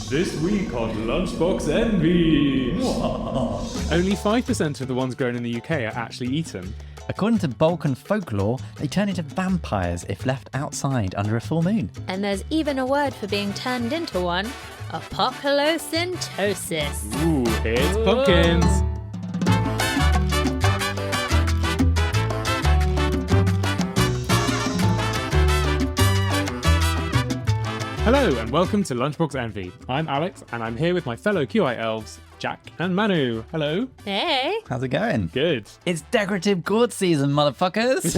This week on Lunchbox Envy. Only 5% of the ones grown in the UK are actually eaten. According to Balkan folklore, they turn into vampires if left outside under a full moon. And there's even a word for being turned into one: apocalypsintosis. Ooh, it's pumpkins. Hello and welcome to Lunchbox Envy. I'm Alex and I'm here with my fellow QI elves, Jack and Manu. Hello. Hey. How's it going? Good. It's decorative gourd season, motherfuckers!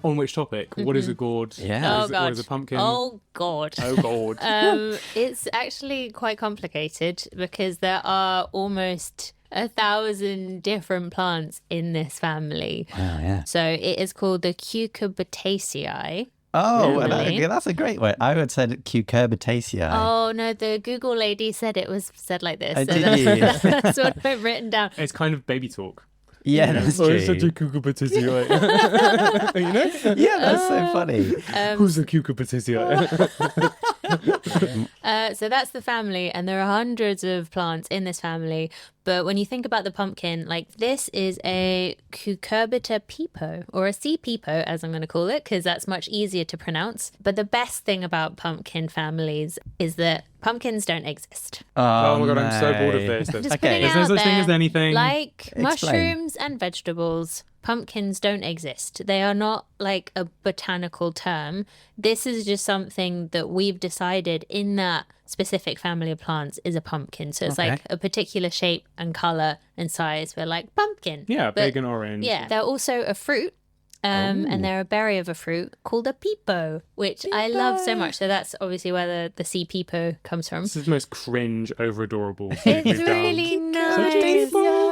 On which topic? What is a gourd? Yeah. What is a pumpkin? Oh God. Oh God. It's actually quite complicated because there are almost 1,000 different plants in this family. Wow, yeah. So it is called the Cucurbitaceae. Oh, Really? that's a great word. I would say Cucurbitaceae. Oh no, the Google lady said it was said like this. Oh, So did you? that's what I've written down. It's kind of baby talk. Yeah, that's Oh, true. it's such a cucurbitaceae. You know? Yeah, that's so funny. Who's a cucurbitaceae? So that's the family, and there are hundreds of plants in this family. But when you think about the pumpkin, like this is a Cucurbita pepo, or a sea pepo, as I'm going to call it, because that's much easier to pronounce. But the best thing about pumpkin families is that pumpkins don't exist. Oh my God, I'm so no. bored of this. Just Okay. putting There's no out such thing there, as anything. Like Explain. mushrooms and vegetables, pumpkins don't exist. They are not like a botanical term. This is just something that we've decided in that specific family of plants is a pumpkin. So it's Okay. like a particular shape and color and size. We're like pumpkin. Yeah, But big and orange. yeah, they're also a fruit. And they're a berry of a fruit called a pepo, which I love so much. So that's obviously where the sea pepo comes from. This is the most cringe, over adorable thing It's we've done. really nice.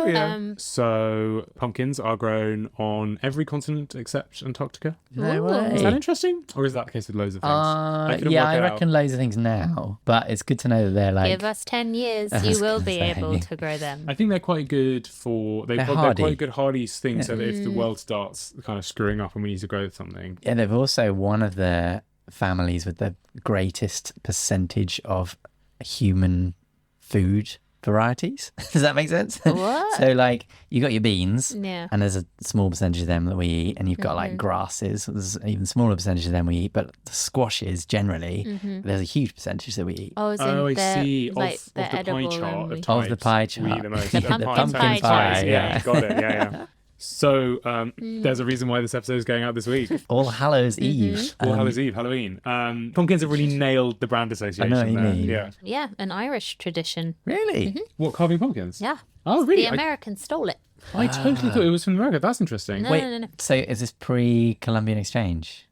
Yeah. So pumpkins are grown on every continent except Antarctica. No Ooh. Is that way. interesting? Or is that the case with loads of things? couldn't Yeah, work I it out. reckon loads of things now, but it's good to know that they're like... Give us 10 years, I you was will gonna be say. able to grow them. I think they're quite good for... They're hardy. quite good hardy things so that if Mm. the world starts kind of screwing up and we need to grow something. Yeah, they've also one of the families with the greatest percentage of human food varieties. Does that make sense? What? So, like, you got your beans, Yeah. and there's a small percentage of them that we eat, and you've got like grasses. There's an even smaller percentage of them we eat, but the squashes generally, there's a huge percentage that we eat. Oh, so Oh, I they're, see. like Of the the pie edible chart and of we- Of types the pie we chart. eat the most. The pumpkin pumpkin pie pie, chart. yeah. Got it, yeah. So there's a reason why this episode is going out this week. All Hallows Eve. All Hallows Eve, Halloween. Pumpkins have really nailed the brand association. I know what you there. mean. Yeah. Yeah, an Irish tradition. Really? What, carving pumpkins? Yeah. Oh, really? The Americans stole it. I totally thought it was from America. That's interesting. No, Wait, no. so is this pre-Columbian exchange?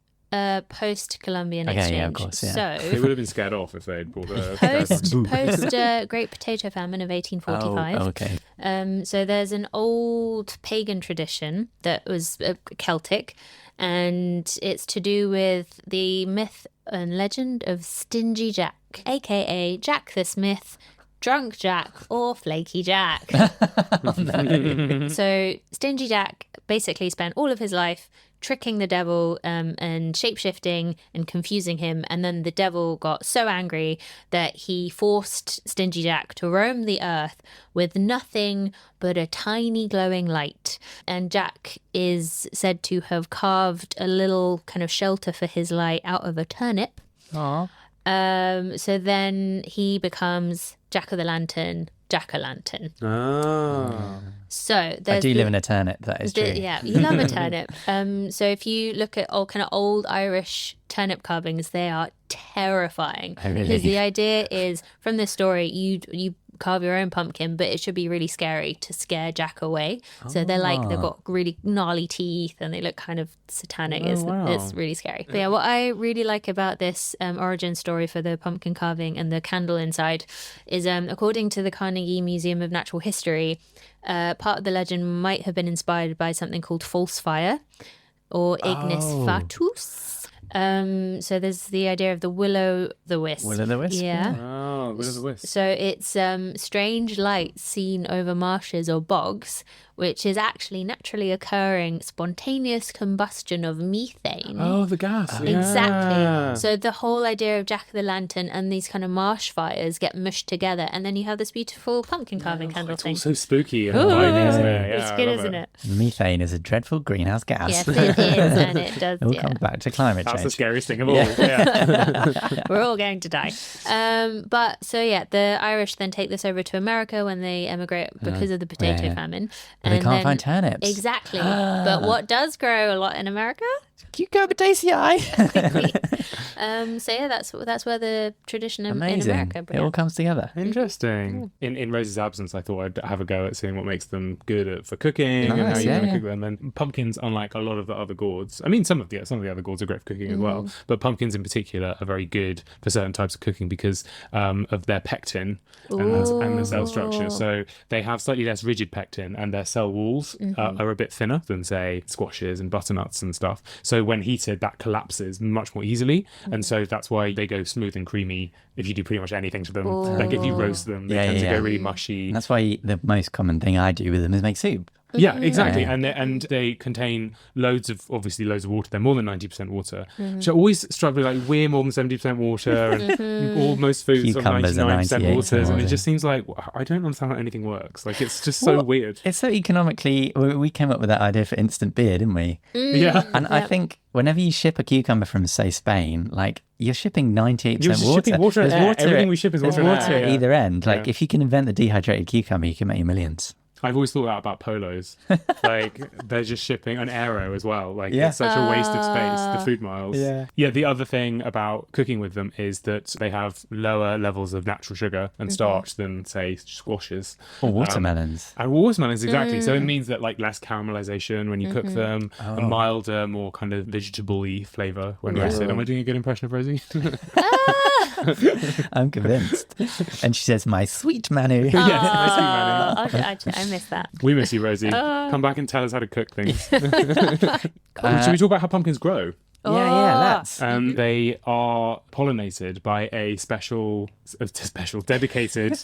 Post-Columbian Okay, exchange. yeah, of course, yeah. They So, would have been scared off if they'd brought the... post Great Potato Famine of 1845. Oh, okay. So there's an old pagan tradition that was Celtic, and it's to do with the myth and legend of Stingy Jack, aka Jack the Smith, Drunk Jack, or Flaky Jack. So Stingy Jack basically spent all of his life tricking the devil and shape-shifting and confusing him, and then the devil got so angry that he forced Stingy Jack to roam the earth with nothing but a tiny glowing light. And Jack is said to have carved a little kind of shelter for his light out of a turnip. Aw. So then he becomes Jack-o'-the-lantern, Jack-o'-lantern. Ah. So I there's do live in a turnip, that is true. yeah, you love a turnip. So if you look at all kind of old Irish turnip carvings, they are terrifying. Oh, really? Because the idea is, from this story, you carve your own pumpkin, but it should be really scary to scare Jack away. So they're like, they've got really gnarly teeth and they look kind of satanic. wow. It's really scary. But yeah, what I really like about this origin story for the pumpkin carving and the candle inside is, according to the Carnegie Museum of Natural History, part of the legend might have been inspired by something called false fire or ignis fatuus. So there's the idea of the will-o'-the-wisp. Will-o'-the-wisp, Yeah. Oh. Oh, will-o'-the-wisp. So it's strange light seen over marshes or bogs, which is actually naturally occurring spontaneous combustion of methane. Oh, the gas. Yeah. Exactly. So the whole idea of Jack-o'-the-lantern and these kind of marsh fires get mushed together, and then you have this beautiful pumpkin carving candle It's thing. all so spooky and Ooh, inviting, isn't it? Yeah, it's I good, love isn't it? Methane is a dreadful greenhouse gas. Yes, it is, and it does. It all Yeah. comes back to climate That's the change. scariest thing of all. Yeah. We're all going to die. But so yeah, the Irish then take this over to America when they emigrate because of the potato yeah. famine. But they And can't then- find turnips. Exactly. But what does grow a lot in America? Cucurbitaceae. So yeah, that's where the tradition in Amazing. America It all comes together. Interesting. In Rose's absence, I thought I'd have a go at seeing what makes them good for cooking and how Nice, you yeah, want to yeah. cook them. And pumpkins, unlike a lot of the other gourds, I mean, some of the other gourds are great for cooking as well, but pumpkins in particular are very good for certain types of cooking because of their pectin and the cell structure. So they have slightly less rigid pectin, and their cell walls are a bit thinner than, say, squashes and butternuts and stuff. So when heated, that collapses much more easily, and so that's why they go smooth and creamy if you do pretty much anything to them. Like if you roast them, they tend to go really mushy. And that's why the most common thing I do with them is make soup. Yeah, exactly. And they contain loads of water. They're more than 90% water. So I always struggle like we're more than 70% water and all most foods are Cucumbers are 99% 98% water. And it water. just seems like I don't understand how anything works. Like it's just so weird. It's so economically, we came up with that idea for instant beer, didn't we? Yeah. And I think whenever you ship a cucumber from, say, Spain, like you're shipping 98% You're just water. shipping water and There's air. water Everything we ship is there's water and water air, at yeah. either end. Like Yeah. if you can invent the dehydrated cucumber, you can make your millions. I've always thought that about polos. Like they're just shipping an aero as well. Like Yeah. it's such a waste of space, the food miles. Yeah. The other thing about cooking with them is that they have lower levels of natural sugar and starch than, say, squashes. Or watermelons. And watermelons, exactly. So it means that like less caramelization when you cook them, a milder, more kind of vegetable-y flavour when roasted. Am I doing a good impression of Rosie? I'm convinced. And she says, my sweet Manu. Yes, nice to meet you, Manny. I missed that. We miss you, Rosie. Come back and tell us how to cook things. Should we talk about how pumpkins grow? Yeah, let's. They are pollinated by a special dedicated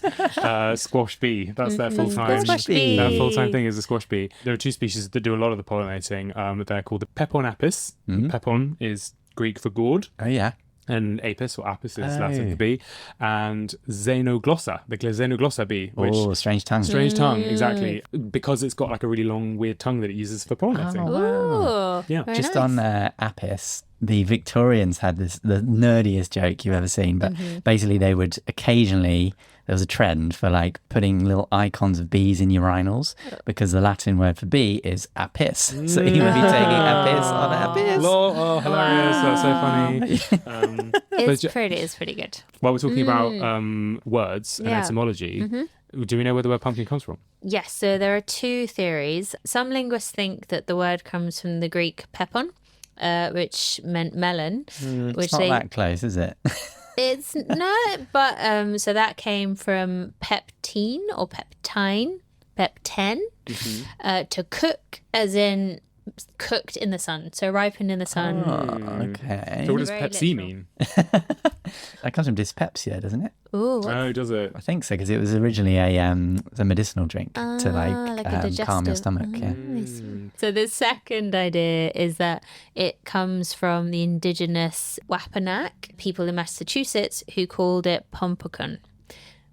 squash bee. That's their full-time Squash bee. Their full-time thing is a squash bee. There are two species that do a lot of the pollinating. They're called the pepon apis. Pepon is Greek for gourd, Oh, yeah. and apis or apis is Latin for bee, and xenoglossa, the xenoglossa bee, which Oh, strange tongue. strange tongue, exactly, because it's got like a really long, weird tongue that it uses for pollinating. Ooh, Yeah. very Just nice. on Apis, the Victorians had the nerdiest joke you've ever seen, but basically they would occasionally, there was a trend for like putting little icons of bees in urinals because the Latin word for bee is apis. So he would be taking apis on apis. Lol, oh, hilarious! That's so funny. It's pretty good. While we're talking about words and Yeah. etymology, do we know where the word pumpkin comes from? Yes, so there are two theories. Some linguists think that the word comes from the Greek pepon, which meant melon, which It's not that close, is it? it's no, but so that came from peptine or peptine, to cook, as in cooked in the sun, so ripened in the sun. Okay. So what does Very Pep C literal. mean? That comes from dyspepsia, doesn't it? Ooh, what- Oh, does it? I think so, because it was originally a medicinal drink to like a calm your digestive. stomach. Yeah. So the second idea is that it comes from the indigenous Wampanoag people in Massachusetts who called it pumpkin.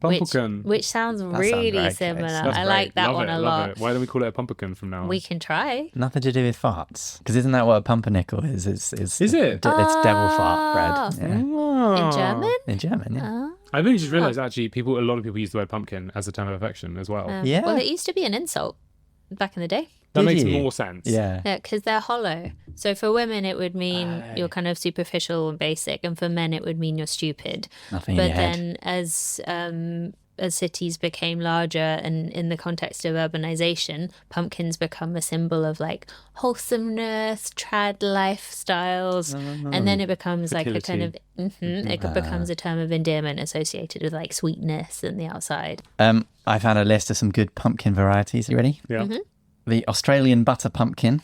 Pumpkin. Which sounds sounds really very close. similar. That's I great. like that Love one it, a love lot. it. Why don't we call it a pumpkin from now on? We can try. Nothing to do with farts, because isn't that what a pumpernickel is? Is it? It's devil fart bread. Yeah. In German? In German, yeah. I've only just realised actually a lot of people use the word pumpkin as a term of affection as well. Yeah. Well, it used to be an insult back in the day. That Did makes you? more sense. Yeah. Yeah, because they're hollow. So for women, it would mean you're kind of superficial and basic, and for men, it would mean you're stupid. Nothing in But your head. then as cities became larger and in the context of urbanization, pumpkins become a symbol of like wholesomeness, trad lifestyles, and then it becomes like a kind of it becomes a term of endearment associated with like sweetness and the outside. I found a list of some good pumpkin varieties. You ready? Yeah. The Australian butter pumpkin,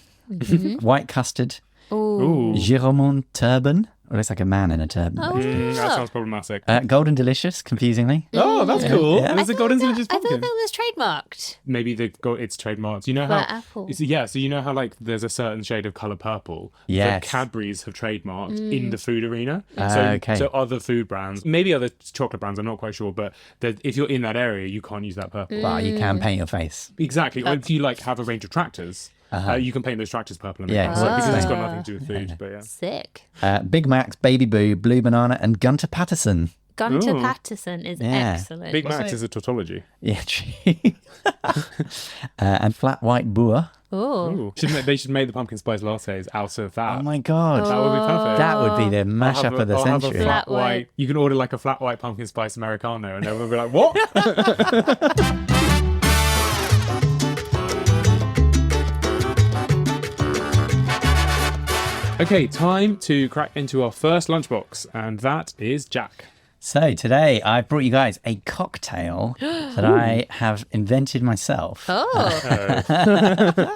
white custard, Ooh. Giromont turban, It looks like a man in a turban. Oh. That sounds problematic. Golden Delicious, confusingly. Oh, that's cool. Yeah. There's a golden delicious I thought pumpkin. that was trademarked. Maybe it's trademarked. You know For how Apple. so you know how like there's a certain shade of color purple Yes. that Cadbury's have trademarked in the food arena. Okay. So other food brands, maybe other chocolate brands, I'm not quite sure, but if you're in that area, you can't use that purple. Well, you can paint your face. Exactly. Or if you like have a range of tractors, you can paint those tractors purple and make Yeah, it work, because it's exactly. got nothing to do with food. But yeah. Sick. Big Mac's, Baby Boo, Blue Banana, and Gunter Patterson. Gunter Ooh. Patterson is Yeah. excellent. Big Macs is a tautology. Yeah, true. And Flat White Boer. Oh. Ooh. They should make the pumpkin spice lattes out of that. Oh my God. That would be perfect. That would be the mashup of the I'll have a century. flat Flat white. white. You can order like a flat white pumpkin spice Americano, and everyone will be like, "What?" Okay, time to crack into our first lunchbox, and that is Jack. So today I brought you guys a cocktail that I have invented myself. Oh.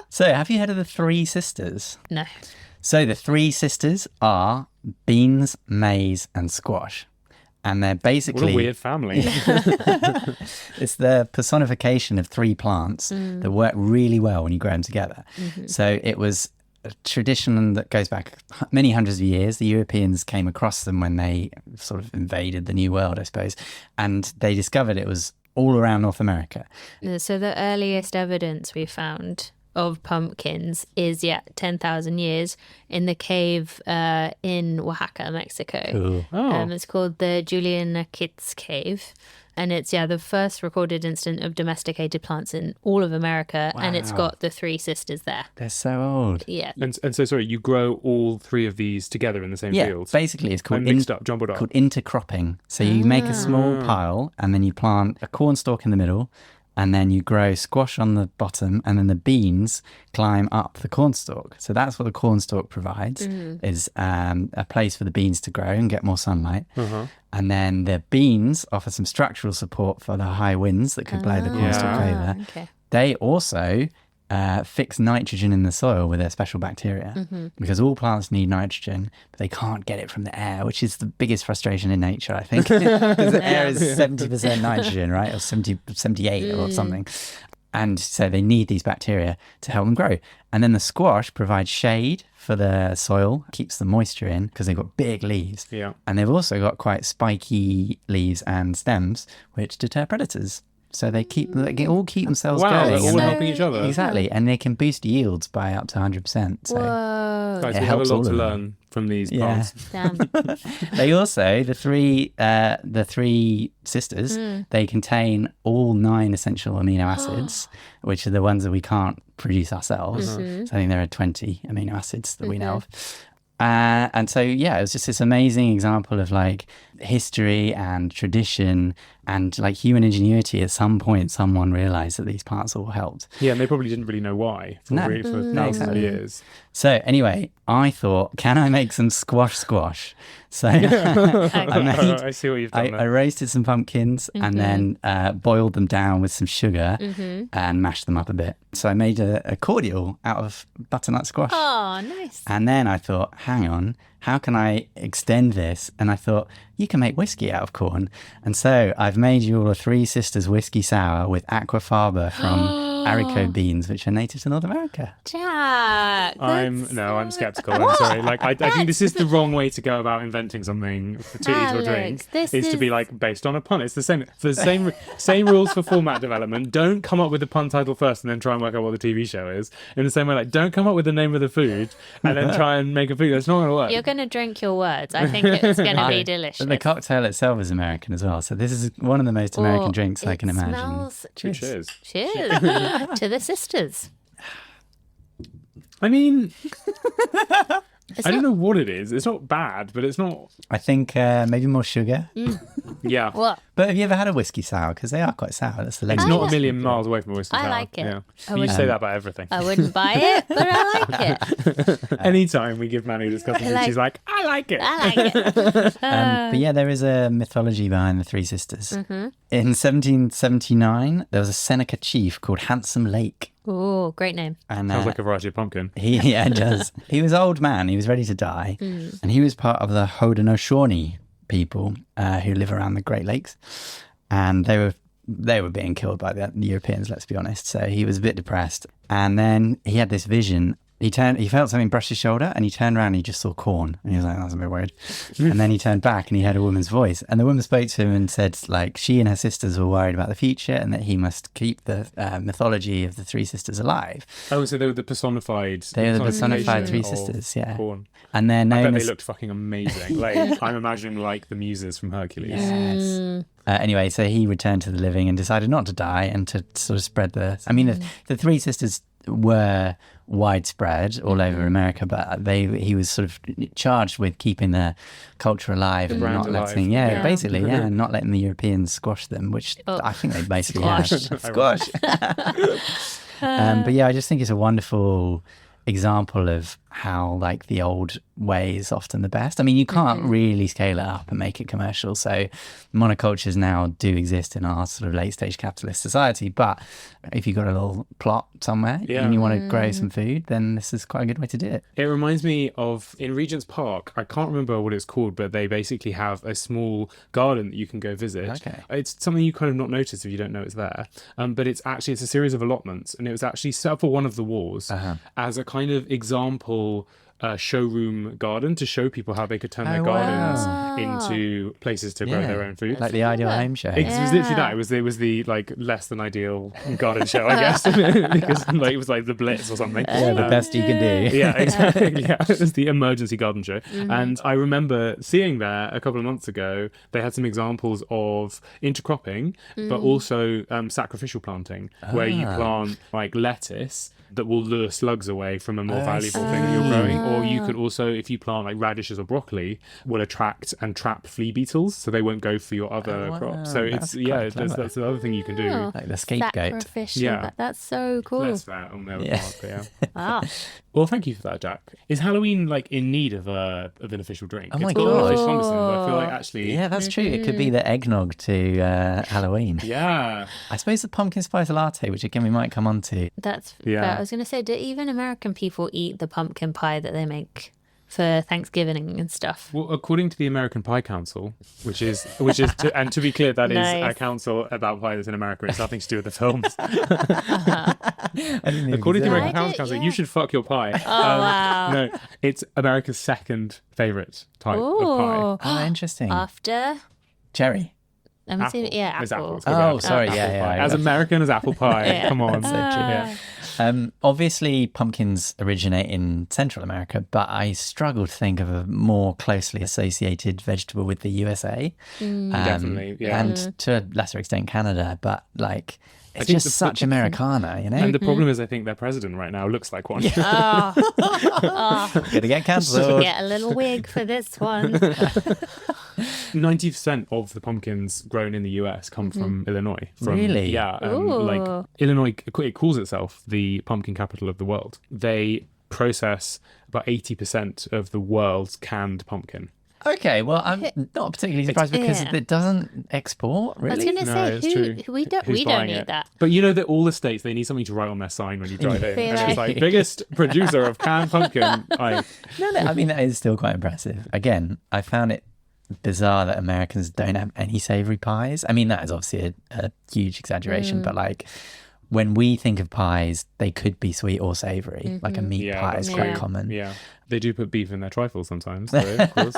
So have you heard of the Three Sisters? No. So the Three Sisters are beans, maize, and squash. And they're What basically... a weird family. It's the personification of three plants that work really well when you grow them together. So it was a tradition that goes back many hundreds of years. The Europeans came across them when they sort of invaded the New World, I suppose, and they discovered it was all around North America. So the earliest evidence we found of pumpkins is 10,000 years in the cave in Oaxaca, Mexico. Cool. It's called the Juliana Kitts Cave. And it's, the first recorded instance of domesticated plants in all of America. And it's Wow. got the Three Sisters there. They're so old. Yeah. and so, sorry, you grow all three of these together in the same Yeah, fields? basically it's called, And mixed up, jumbled up. called intercropping. So you make a small pile and then you plant a corn stalk in the middle, and then you grow squash on the bottom, and then the beans climb up the cornstalk. So that's what the cornstalk provides, is a place for the beans to grow and get more sunlight. And then the beans offer some structural support for the high winds that could blow the cornstalk over. Okay. They also fix nitrogen in the soil with their special bacteria, because all plants need nitrogen, but they can't get it from the air, which is the biggest frustration in nature, I think. Because the air is 70% nitrogen, right? Or 78 or something. And so they need these bacteria to help them grow. And then the squash provides shade for the soil, keeps the moisture in because they've got big leaves. Yeah. And they've also got quite spiky leaves and stems, which deter predators. So they all keep themselves Wow, going. they're all and helping each other. Exactly. And they can boost yields by up to 100%. So Whoa. Guys, It we have a helps lot all to of them. learn from these Yeah. plants. Damn. they also, the three sisters, they contain all 9 essential amino acids, which are the ones that we can't produce ourselves. So I think there are 20 amino acids that we know of. And so, it was just this amazing example of like history and tradition and like human ingenuity. At some point, someone realized that these plants all helped. Yeah, and they probably didn't really know why for No. thousands of exactly. years. So anyway, I thought, can I make some squash? So I see what you've done I there. roasted some pumpkins and then boiled them down with some sugar and mashed them up a bit. So I made a cordial out of butternut squash. Oh, nice. And then I thought, hang on, how can I extend this? And I thought, you can make whiskey out of corn. And so I've made you all a Three Sisters whiskey sour with aquafaba from haricot beans, which are native to North America. Jack. I'm skeptical. I'm sorry. Like I think this is the wrong way to go about inventing something to eat or drink. Alex, Is to be like based on a pun. It's the same rules for format development. Don't come up with the pun title first and then try and work out what the TV show is. In the same way, like don't come up with the name of the food and then try and make a food. That's not going to work. You're going to drink your words. I think it's going to be delicious. The cocktail itself is American as well. So this is one of the most American drinks I can imagine. Smells... Cheers. Cheers to the sisters. I mean, I don't know what it is. It's not bad, but it's not. I think maybe more sugar. Yeah. What? But have you ever had a whiskey sour? Because they are quite sour. That's the It's legend. not a million miles away from a whiskey I sour. like it. Yeah. I You would- say that about everything. I wouldn't buy it, but I like it. Anytime we give Manu this customer, Like- she's like, I like it. I like it. But yeah, there is a mythology behind the Three Sisters. In 1779, there was a Seneca chief called Handsome Lake. Oh, great name. And Sounds like a variety of pumpkin. yeah, it does. He was an old man. He was ready to die. And he was part of the Haudenosaunee people who live around the Great Lakes. And they were being killed by the Europeans, let's be honest. So he was a bit depressed. And then he had this vision. He felt something brush his shoulder, and he turned around and he just saw corn. And he was like, that's a bit weird. And then he turned back and he heard a woman's voice. And the woman spoke to him and said, like, she and her sisters were worried about the future and that he must keep the mythology of the three sisters alive. Oh, so they were the personified... They were the personified three personification of sisters, yeah. corn. And they're I known bet as... they looked fucking amazing. Like, I'm imagining like the muses from Hercules. Yes. Anyway, so he returned to the living and decided not to die and to sort of spread the... I mean, the three sisters were widespread all over America, but he was sort of charged with keeping the culture alive and brand not alive. letting... Yeah, basically, yeah, and not letting the Europeans squash them, which I think they basically have. Squash. But yeah, I just think it's a wonderful example of how like the old way is often the best. I mean, you can't really scale it up and make it commercial. So monocultures now do exist in our sort of late stage capitalist society. But if you've got a little plot somewhere and you want to grow some food, then this is quite a good way to do it. It reminds me of in Regent's Park, I can't remember what it's called, but they basically have a small garden that you can go visit. Okay. It's something you kind of not notice if you don't know it's there. But it's a series of allotments, and it was actually set up for one of the walls as a kind of example showroom garden to show people how they could turn their gardens into places to grow their own food. Like the ideal home show. It was literally that. It was the like less than ideal garden show, I guess, because like it was like the Blitz or something. Yeah, the best you can do. Yeah, exactly. Yeah, it was the emergency garden show, and I remember seeing there a couple of months ago. They had some examples of intercropping, but also sacrificial planting, where you plant like lettuce that will lure slugs away from a more valuable thing that you're growing. Or you could also, if you plant like radishes or broccoli, will attract and trap flea beetles, so they won't go for your other crops. So That's that's the other thing you can do. Like the scapegoat. Sacrificial. Yeah. That's so cool. Less fat on their part, but yeah. Wow. Well, thank you for that, Jack. Is Halloween like in need of an official drink? Oh my It's got God. such promises, but I feel like actually, Yeah, that's true. It could be the eggnog to Halloween. yeah. I suppose the pumpkin spice latte, which again we might come on to. That's Yeah. fair. I was going to say, do even American people eat the pumpkin pie that they make for Thanksgiving and stuff? Well, according to the American Pie Council, which is, and to be clear, that is Nice. a council about pie that's in America. It's nothing to do with the films. According According to the I American Pie did- Council, yeah. you should fuck your pie. wow. No, it's America's second favorite type of Ooh. pie. Oh, interesting. After, Cherry. let me see. Apple. Yeah, It's apple. It's called apple. Sorry, Apple yeah, pie. yeah. As American as apple pie. Yeah. Come on. That's so true. Yeah. Obviously, pumpkins originate in Central America, but I struggle to think of a more closely associated vegetable with the USA. Definitely, yeah. And to a lesser extent, Canada. But like, it's think just such Americana, you know? And the problem is, I think their president right now looks like one. Oh, Gonna get cancelled. get a little wig for this one. 90% of the pumpkins grown in the US come from Illinois. Really? Yeah. Ooh. Like Illinois, it calls itself the pumpkin capital of the world. They process about 80% of the world's canned pumpkin. Okay, well, I'm not particularly surprised because Yeah. it doesn't export, I was really. going to No, say, it's true. we don't Who's need buying it? that. But you know that all the states, they need something to write on their sign when you drive in. feel And it's like- like, biggest producer of canned pumpkin. No, I mean, that is still quite impressive. Again, I found it bizarre that Americans don't have any savoury pies. I mean, that is obviously a huge exaggeration, but like, when we think of pies, they could be sweet or savoury. Like a meat Yeah, pie that's is quite true. common. Yeah. They do put beef in their trifles sometimes, though, of course.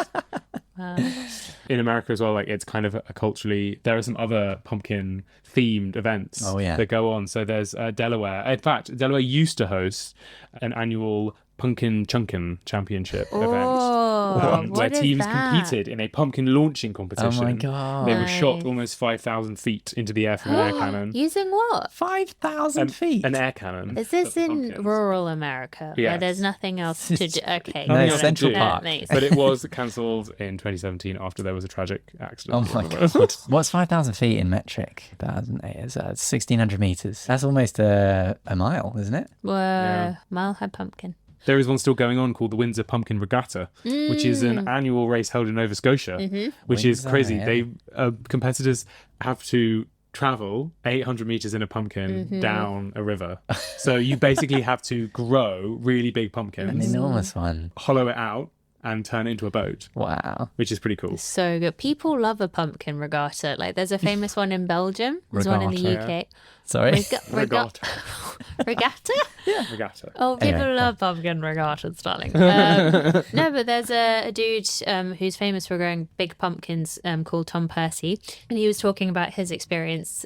In America as well, like it's kind of a culturally, there are some other pumpkin themed events Oh, yeah. that go on. So there's Delaware. In fact, Delaware used to host an annual Pumpkin Chunkin Championship event. Oh, Where what is teams that? competed in a pumpkin launching competition. Oh my God. They were shot Nice. almost 5,000 feet into the air from an air cannon. Using what? 5,000 feet. An air cannon. Is this of in pumpkins. rural America Yes. where there's nothing else to do? Okay. No, Nothing else to Central do. Park. Nice. But it was cancelled in 2017 after there was a tragic accident. Oh my God. What's 5,000 feet in metric? That's 1,600 metres. That's almost a mile, isn't it? Whoa, Mile High Pumpkin. There is one still going on called the Windsor Pumpkin Regatta, which is an annual race held in Nova Scotia, which is Windsor, crazy. yeah. They competitors have to travel 800 meters in a pumpkin down a river. So you basically have to grow really big An pumpkins, enormous one. hollow it out, and turn it into a boat, Wow. which is pretty cool. So good. People love a pumpkin regatta. Like there's a famous one in Belgium. There's one in the Regatta, UK. Sorry. Regatta. Regatta? Regatta. Oh, people Anyway, love pumpkin regattas, darling. No, but there's a dude who's famous for growing big pumpkins called Tom Percy. And he was talking about his experience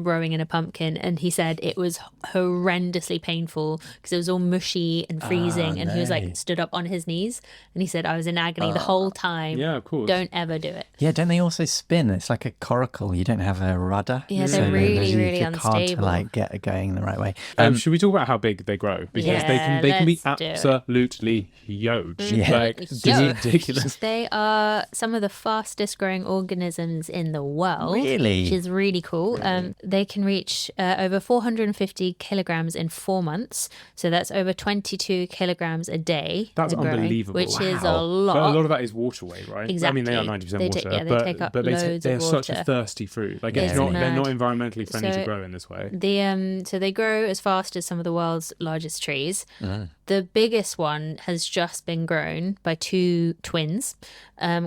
growing in a pumpkin. And he said it was horrendously painful because it was all mushy and freezing. And he was no. like stood up on his knees. And he said, I was in agony the whole time. Yeah, of course. Don't ever do it. Yeah, don't they also spin? It's like a coracle. You don't have a rudder. Yeah, so they're really, it's really hard to unstable. like get it going the right way. Should we talk about how big they grow? Because Yeah, they can be let's do it. absolutely huge. Yeah. Like Huge. ridiculous. They are some of the fastest growing organisms in the world. Really? Which is really cool. They can reach over 450 kilograms in 4 months. So that's over 22 kilograms a day. That's they're growing, unbelievable. Which is a But a lot. lot of that is water weight, right? I mean, they are 90% Exactly. water, They take up but loads they're of such a water. thirsty fruit. Like It's they're not mad. environmentally friendly to So grow in this way. So they grow as fast as some of the world's largest trees. The biggest one has just been grown by two twins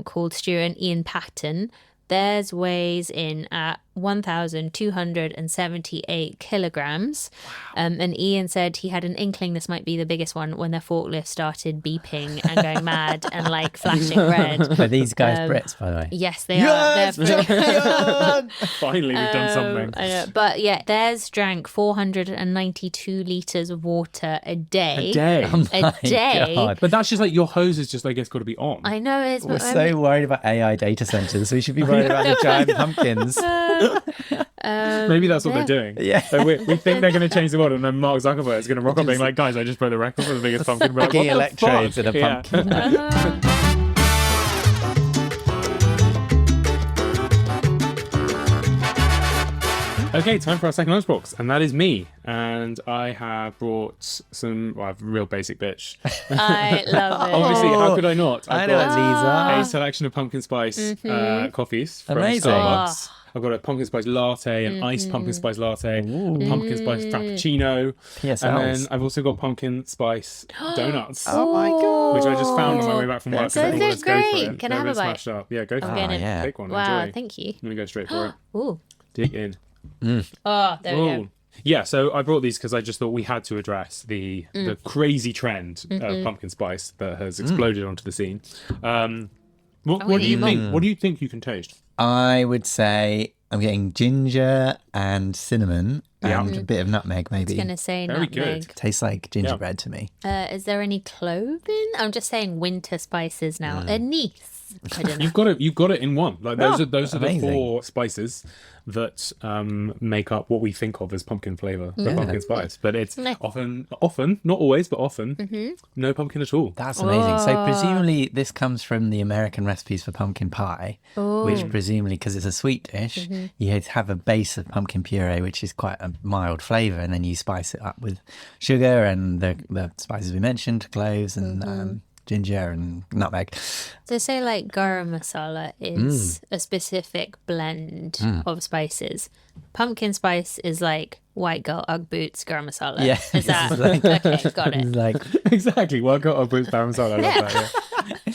called Stuart and Ian Patton. Theirs weighs in at 1,278 kilograms. And Ian said he had an inkling this might be the biggest one when their forklift started beeping and going mad and like flashing red. Are these guys Brits, by the way? Yes, they are. They're Finally, we've done something. I know. But yeah, theirs drank 492 litres of water a day. A day. Oh A my day. God. But that's just like your hose is just, I guess, got to be on. I know it's We're so worried about AI data centers. We should be worried about the giant pumpkins. Maybe that's what they're doing. Yeah. So we think they're going to change the world, and then Mark Zuckerberg is going to rock up being like, guys, I just broke the record for the biggest pumpkin. We're like, Plugging what the electrodes fuck? in a Yeah. pumpkin. Okay, time for our second lunchbox, and that is me. And I have brought some, well, I have a real basic bitch. I love it. Obviously, how could I not? I I've know what got these are. a selection of pumpkin spice coffees from Amazing. Starbucks. I've got a pumpkin spice latte, an iced pumpkin spice latte, a pumpkin spice frappuccino, PSLs. and then I've also got pumpkin spice donuts, Oh my God. which I just found on my way back from work. Those So I thought, are let's go for great. it. Can I They're have a bit bite? smashed up. Yeah, go for I'm it. getting it. yeah. Take one. Wow, Enjoy. thank you. I'm gonna go straight for it. Ooh. Dig in. Oh, there we go. Ooh. Yeah, so I brought these because I just thought we had to address the crazy trend of pumpkin spice that has exploded onto the scene. What do you think? What do you think you can taste? I would say I'm getting ginger and cinnamon and a bit of nutmeg, maybe. Gonna say Very nutmeg. good. Tastes like gingerbread to me. Is there any clove in? I'm just saying winter spices now. Anise. I don't know. You've got it in one. Like those are the amazing. 4 spices that make up what we think of as pumpkin flavor, the pumpkin spice. But it's Nice. often, not always, but often, no pumpkin at all. That's amazing. So presumably this comes from the American recipes for pumpkin pie, which presumably, because it's a sweet dish, you have a base of pumpkin puree, which is quite a mild flavour, and then you spice it up with sugar and the spices we mentioned, cloves and ginger and nutmeg. So say like garam masala is a specific blend of spices. Pumpkin spice is like white girl Ugg boots garam masala. Yeah. Is that Like- okay? Got it. It's like, Exactly. Well, I got a Bruce Baron-Sala. I love that. Yeah.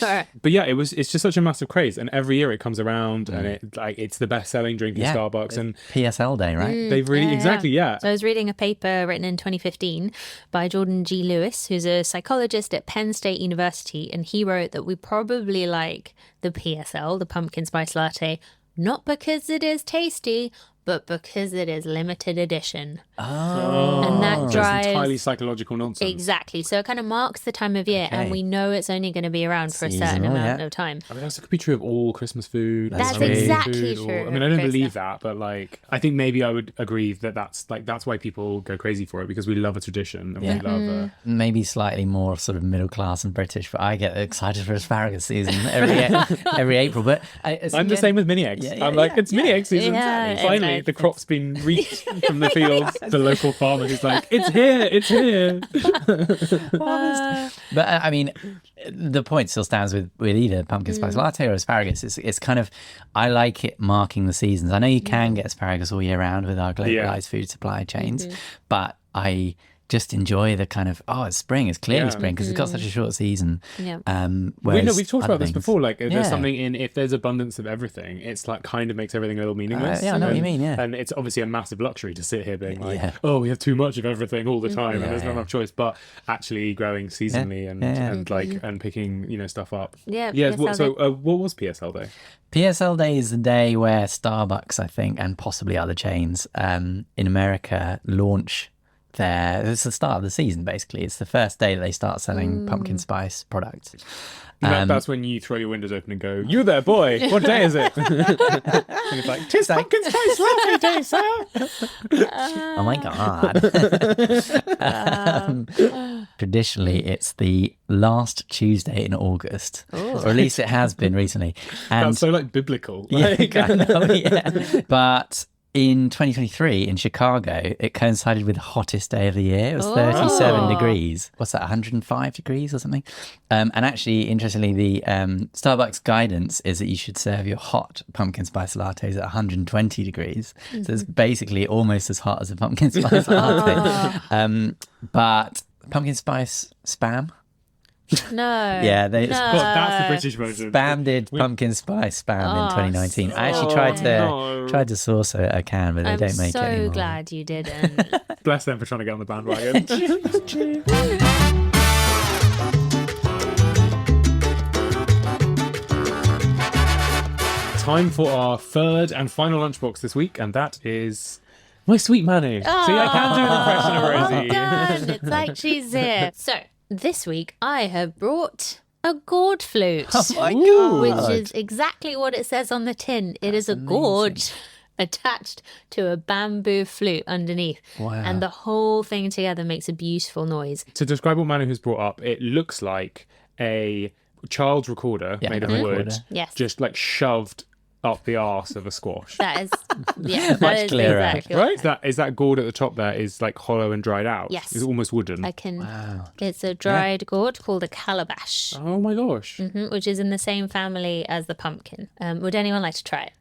All right. But yeah, it's just such a massive craze, and every year it comes around, and it's the best-selling drink in yeah. Starbucks, and PSL day, right? they've really So I was reading a paper written in 2015 by Jordan G. Lewis, who's a psychologist at Penn State University, and he wrote that we probably like the PSL, the pumpkin spice latte, not because it is tasty, but because it is limited edition. And that just drives entirely psychological nonsense. exactly. So it kind of marks the time of year, and Okay. we know it's only going to be around for a certain Seasonal, amount yeah. of time. I mean, that could be true of all Christmas food. That's Halloween exactly food, true I mean, I don't of believe Christmas. that, but like, I think maybe I would agree that that's why people go crazy for it, because we love a tradition and we love Maybe slightly more sort of middle class and British, but I get excited for asparagus season every April. But I'm the same with mini eggs. Yeah, I'm like, yeah, it's mini egg season. Yeah, Finally, Right. the crop's been reaped from the fields. The local farmer who's like, it's here. But I mean, the point still stands with either pumpkin spice latte or asparagus. It's kind of, I like it marking the seasons. I know you can get asparagus all year round with our globalized food supply chains, but I just enjoy the kind of, it's spring, it's clearly spring because it's got such a short season. Yeah. We've talked about this before. Like, there's something if there's abundance of everything, it's like kind of makes everything a little meaningless. I know what you mean. Yeah, and it's obviously a massive luxury to sit here being like, we have too much of everything all the time, and there's not enough choice. But actually, growing seasonally and picking stuff up. Yeah. What was PSL Day? PSL Day is the day where Starbucks, I think, and possibly other chains in America launch it's the start of the season, basically. It's the first day that they start selling pumpkin spice products. That's when you throw your windows open and go, "You there, boy? What day is it?" And it's like, "'Tis Pumpkin Spice Latte Day, sir." Oh my god! Traditionally, it's the last Tuesday in August, or at least it has been recently. And that's so biblical. I know, But in 2023 in Chicago, it coincided with the hottest day of the year. It was 37 degrees. What's that, 105 degrees or something? And actually, interestingly, the Starbucks guidance is that you should serve your hot pumpkin spice lattes at 120 degrees. So it's basically almost as hot as a pumpkin spice latte. But pumpkin spice spam? No. Yeah, that's the British version. Spam did pumpkin spice spam in 2019. I actually tried to source a can, but they don't make it anymore. I'm so glad you didn't. Bless them for trying to get on the bandwagon. Time for our third and final lunchbox this week, and that is my sweet Manu. See, I can do an impression of Rosie. Done. It's like she's here. So this week I have brought a gourd flute. Oh my god! Which is exactly what it says on the tin. It is a gourd attached to a bamboo flute underneath. Wow. And the whole thing together makes a beautiful noise. To describe what Manu has brought up, it looks like a child's recorder made of wood, just shoved up the arse of a squash. That is, that Much is clearer. exactly Right? Is that gourd at the top there is hollow and dried out? Yes. It's almost wooden. Wow. It's a dried gourd called a calabash, Oh my gosh. which is in the same family as the pumpkin. Would anyone like to try it?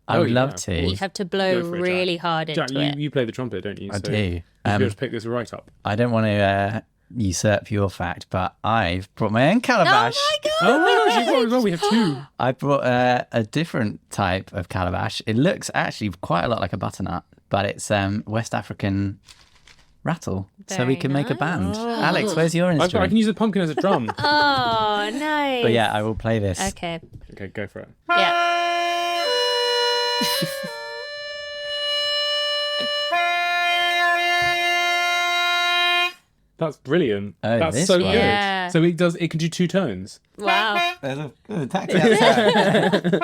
I would love of to. You have to blow Go for it, really Jack. hard into Jack, it. you play the trumpet, don't you? I do. You should be able to pick this right up. I don't want to usurp your fact, but I've brought my own calabash. Oh my gosh, you've got as well. We have two. I brought a different type of calabash. It looks actually quite a lot like a butternut, but it's West African rattle, so we Very can make a band. nice. Alex, where's your I instrument? can use the pumpkin as a drum. Oh, nice. But yeah, I will play this. Okay. Okay, go for it. Yeah. That's brilliant. Oh, That's this so one. good. Yeah. So it can do two tones. Wow. There's a taxi outside.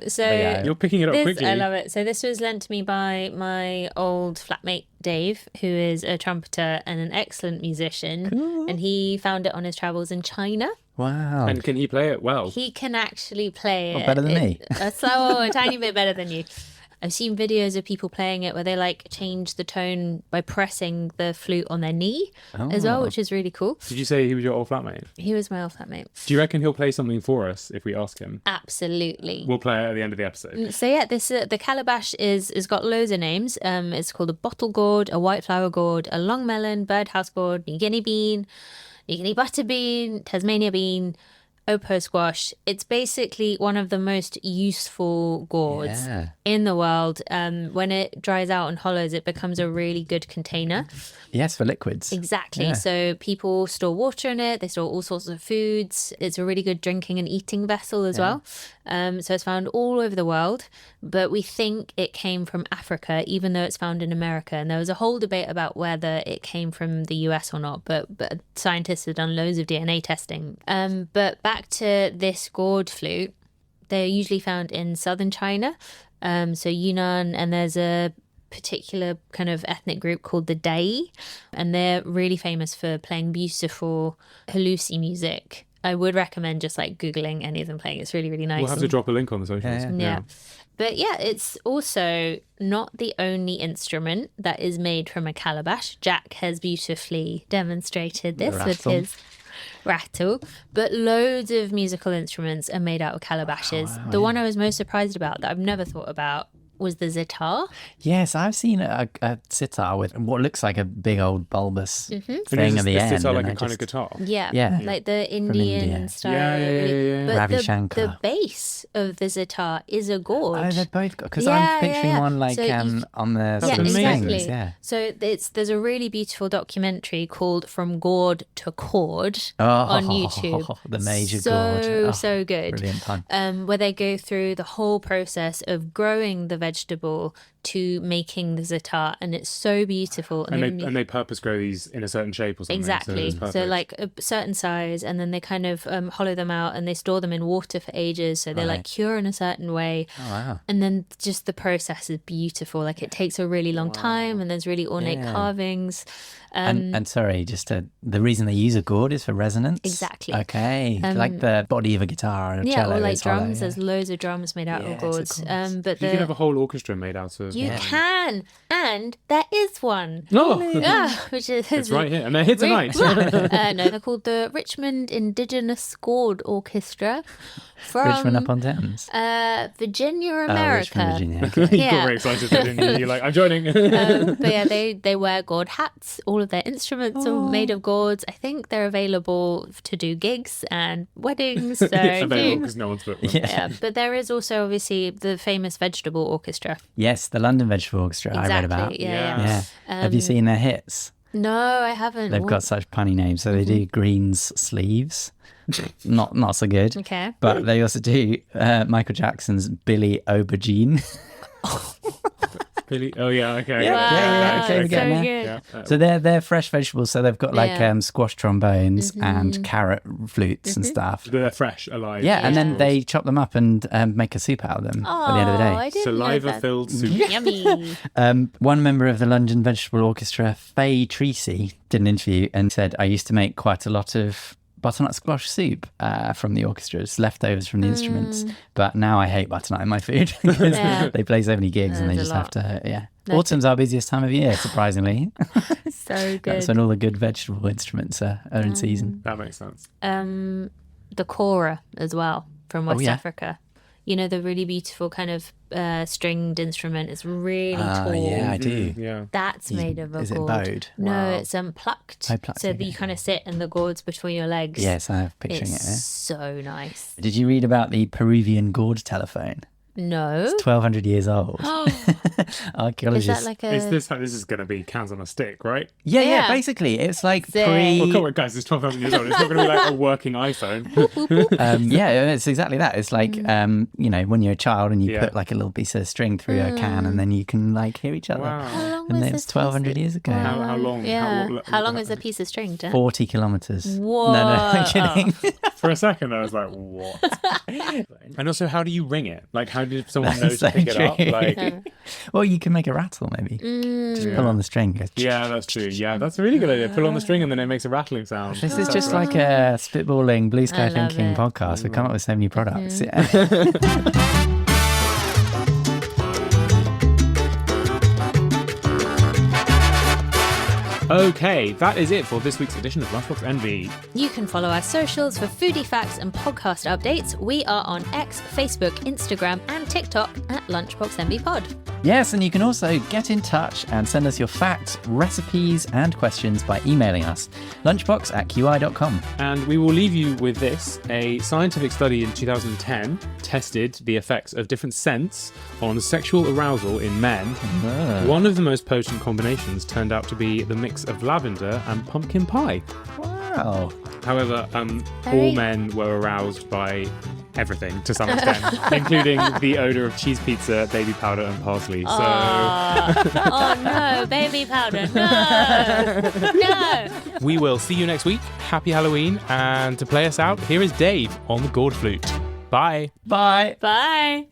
So yeah. You're picking it up quickly. I love it. So this was lent to me by my old flatmate Dave, who is a trumpeter and an excellent musician. Cool. And he found it on his travels in China. Wow. And can he play it well? He can actually play it. better than me. A tiny bit better than you. I've seen videos of people playing it where they change the tone by pressing the flute on their knee as well, which is really cool. Did you say he was your old flatmate? He was my old flatmate. Do you reckon he'll play something for us if we ask him? Absolutely. We'll play it at the end of the episode. So yeah, this the calabash is got loads of names. It's called a bottle gourd, a white flower gourd, a long melon, birdhouse gourd, New Guinea bean, New Guinea butter bean, Tasmania bean, Opo squash. It's basically one of the most useful gourds in the world. When it dries out and hollows, it becomes a really good container. Yes, for liquids. Exactly. Yeah. So people store water in it. They store all sorts of foods. It's a really good drinking and eating vessel as well. So it's found all over the world, but we think it came from Africa, even though it's found in America. And there was a whole debate about whether it came from the US or not, but scientists have done loads of DNA testing. But back to this gourd flute, they're usually found in southern China, so Yunnan, and there's a particular kind of ethnic group called the Dai, and they're really famous for playing beautiful Halusi music. I would recommend just like Googling any of them playing. It's really, really nice. We'll have to drop a link on the socials. Yeah. But yeah, it's also not the only instrument that is made from a calabash. Jack has beautifully demonstrated this with his rattle, but loads of musical instruments are made out of calabashes. The one I was most surprised about that I've never thought about was the sitar. Yes, I've seen a sitar with what looks like a big old bulbous thing at the Is end. sitar like a kind of guitar? Yeah, like the Indian India. style. Yeah. But Ravi the Shankar. base of the sitar is a gorge. Oh, they've both got, because I'm picturing one like So you- on the Yeah, sort of exactly. strings. Yeah. So there's a really beautiful documentary called From Gourd to Chord Oh, on YouTube. the major so, gourd. Oh, so good. Brilliant pun. Where they go through the whole process of growing the vegetable to making the za'atar, and it's so beautiful. And they purpose grow these in a certain shape or something. Exactly. So, So like a certain size, and then they kind of hollow them out and they store them in water for ages. So they like cure in a certain way. Oh, wow. And then just the process is beautiful. Like it takes a really long time, and there's really ornate carvings. And sorry, the reason they use a gourd is for resonance? Exactly. Okay. Like the body of a guitar or a cello. or like is hollow, drums. yeah. There's loads of drums made out of gourds. But you can have a whole orchestra made out of. you can, and there is one. No, Which is it's right here, and they're here tonight. No, they're called the Richmond Indigenous Gourd Orchestra from Richmond upon Thames. Virginia, Oh, America. Richmond, Virginia. Okay. You got very excited, didn't you? You're like, I'm joining. But yeah, they wear gourd hats. All of their instruments are made of gourds. I think they're available to do gigs and weddings. So Available because no one's booked them. yeah, but there is also obviously the famous Vegetable Orchestra. Yes, the London Vegetable Orchestra I read about. Yeah. Yeah. Have you seen their hits? No, I haven't. They've got such punny names. So they do Green's Sleeves. Not so good. Okay. But they also do Michael Jackson's Billy Aubergine. Billy? Oh, yeah, okay. Yeah, okay, so we're getting there. good. Yeah. So they're fresh vegetables. So they've got like squash trombones and carrot flutes and stuff. They're fresh, alive. Yeah, and then they chop them up and make a soup out of them at the end of the day. I didn't know that. Saliva-filled soup. Yummy. One member of the London Vegetable Orchestra, Faye Treacy, did an interview and said, I used to make quite a lot of butternut squash soup from the orchestras, leftovers from the instruments. But now I hate butternut in my food because they play so many gigs and they There's just a have to, Autumn's our busiest time of year, surprisingly. So good. That's when all the good vegetable instruments are in season. That makes sense. The kora as well from West Africa. You know, the really beautiful kind of stringed instrument. It's really tall. Yeah, I do. Yeah. That's made of a Is it gourd. bowed? No, Wow. it's plucked. Oh, plucked, so that okay. you kind of sit and the gourd's between your legs. Yes, I'm picturing It's it. so nice. Did you read about the Peruvian gourd telephone? No. It's 1,200 years old. Is Archaeologists. that like a... Is this going to be cans on a stick, right? Yeah, Yeah. basically. It's like Sick. Well, come on, guys, it's 12,000 years old. It's not going to be like a working iPhone. Yeah, it's exactly that. It's like, when you're a child and you Yeah. put like a little piece of string through a can and then you can like hear each other. Wow. How long And was it's this 1,200 years ago. How long? Yeah. How long is a piece of string, Dan? 40 kilometres. Whoa. No, I'm kidding. For a second, I was like, what? And also, how do you ring it? Like, how did someone know That's to so pick it up? true. Like, Well, you can make a rattle maybe. Just pull on the string. Go, yeah, that's true. Yeah, that's a really good idea. Pull on the string and then it makes a rattling sound. This is just like a spitballing, blue sky I love thinking it. podcast. We come up with so many products. Yeah. Okay, that is it for this week's edition of Lunchbox Envy. You can follow our socials for foodie facts and podcast updates. We are on X, Facebook, Instagram, and TikTok at Lunchbox Envy Pod. Yes, and you can also get in touch and send us your facts, recipes, and questions by emailing us, lunchbox@qi.com. And we will leave you with this. A scientific study in 2010 tested the effects of different scents on sexual arousal in men. One of the most potent combinations turned out to be the mix of lavender and pumpkin pie. Wow. However, all men were aroused by everything to some extent, including the odour of cheese pizza, baby powder, and parsley. So, Oh no, baby powder, no! No! we will see you next week. Happy Halloween. And to play us out, here is Dave on the gourd flute. Bye. Bye. Bye!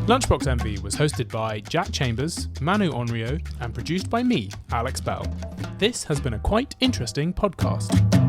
Lunchbox Envy was hosted by Jack Chambers, Manu Henriot, and produced by me, Alex Bell. This has been a quite interesting podcast.